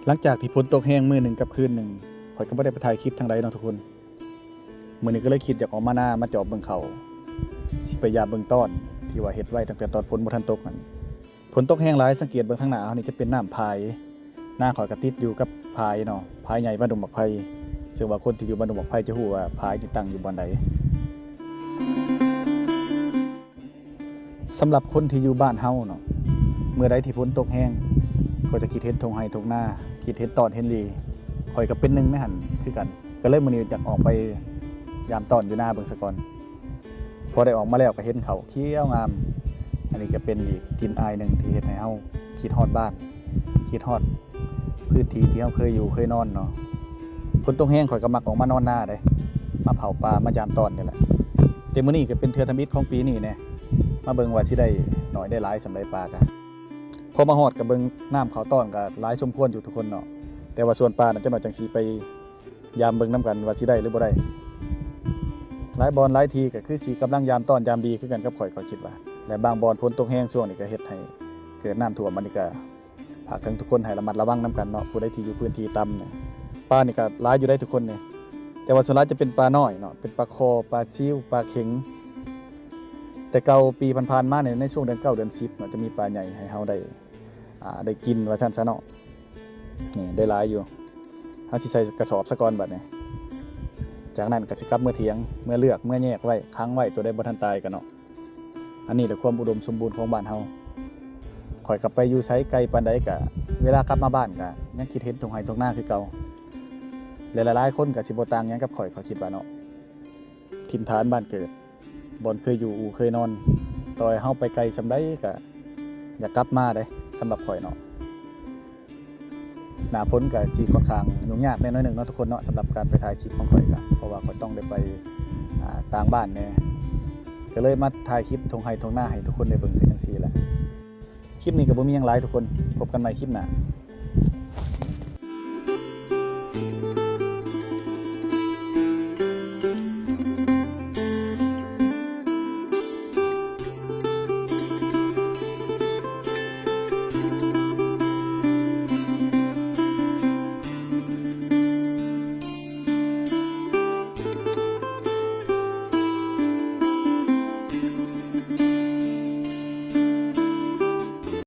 หลังจากที่ฝนตกแห้งมื้อหนึ่งกับคืนหนึ่งข่อยก็บ่ได้ไปถ่ายคลิปทางใดเนาะทุกคนมื้อนี้ก็เลยคิดอยากออกมาหน้ามาจอบเบิ่งเขาสิไปยามเบิ่งต้นที่ว่าเฮ็ดไว้ตั้งแต่ตอนฝนบ่ทันตกนั่นฝนตกแห้งหลายสังเกตเบิ่งทางหน้าเฮานี่จะเป็นน้ำพายหน้าข่อยก็ติดอยู่กับพายเนาะพายใหญ่บ้านดงบักไผซึ่งว่าคนที่อยู่บ้านดงบักไผจะฮู้ว่าพายนี่ตั้งอยู่บ่อนใดสำหรับคนที่อยู่บ้านเฮาเนาะเมื่อใดที่ฝนตกแห้งก็จะคิดเห็นทงไห้ทงหน้าคิดเห็นตอนเห็นลีข่อยก็เป็นหนึ่งในหันคือกันก็เลยมื้อนี้อยากออกไปยามตอนอยู่หน้าเบิ่งซะก่อนพอได้ออกมาแล้วก็เห็นเขาเขียวงามอันนี้ก็เป็นอีกกลิ่นอายหนึงที่เฮ็ดให้เฮาคิดฮอดบ้านคิดฮอดพื้นที่ที่เฮาเคยอยู่เคยนอนเนาะฝนตกแห้งข่อยก็มักออกมานอนหน้าเด้มาเผาป่ามายามตอนนี่แหละแต่มื้อนี้ก็เป็นเทื่อทมิตของปีนี้แน่มาเบิ่งว่าสิได้น้อยได้หลายสำหรับปลากะพอมาฮอดก็เบิ่งน้ำเขาต้อนก็หลายสมควรอยู่ทุกคนเนาะแต่ว่าส่วนปลาน่ะจังหน่อยจังสิไปยามเบิ่งนํกันว่าสิได้หรือบ่ได้หลายบอนหลายทีก็คือสิกำลังยามต้อนยามดีคือกันกับข่อยก็คิดว่าและบางบอนฝนตกแห้งช่วงนี้ก็เฮ็ดให้เกิดน้ำท่วมมันนี่ก็ฝากถึงทุกคนให้ระมัดระวังนํกันเนาะผู้ใดที่อยู่พื้นที่ต่ำเนี่ยปลานี่ก็หลายอยู่ได้ทุกคนเนี่ยแต่ว่าส่วนหลายจะเป็นปลาน้อยเนาะเป็นปลาคอปลาซิวปลาเข็งแต่เก่าปีผ่านๆมาเนี่ยในช่วงเดือน9เดือน10เนาะจะมีปลาใหญ่ให้เฮาได้กินว่าซั่นซะเนาะนี่ได้หลายอยู่เฮาสิใส่กระสอบซะก่อนบัดนี้จากนั้นก็สิกลับเมื่อเถียงเมื่อเลือกเมื่อแยกไว้ค้างไว้ตัวใดบ่ทันตายกันเนาะอันนี้แหละความอุดมสมบูรณ์ของบ้านเฮาข่อยกลับไปอยู่ไสไกลปานใดก็เวลากลับมาบ้านก็ยังคิดเห็นตรงไห้ตรงหน้าคือเก่าหลายๆคนก็สิบ่ต่างหยังกับข่อยคิดว่าเนาะถิ่นฐานบ้านเกิดบ่อนเคยอยู่อู่เคยนอนต่อให้เฮาไปไกลซำใดก็อยากกลับมาเด้สำหรับข่อยเนาะหน้าฝนก็สิค่อนข้างยุ่งยากแน่น้อยหนึงเนาะทุกคนเนาะสำหรับการไปถ่ายคลิปของข่อยก็เพราะว่าข่อยต้องได้ไปต่างบ้านแน่ก็เลยมาถ่ายคลิปทงไห้ทงหน้าให้ทุกคนได้เบิ่งคือจังซี่แหละคลิปนี้ก็บ่มีหยังหลายทุกคนพบกันใหม่คลิปหน้า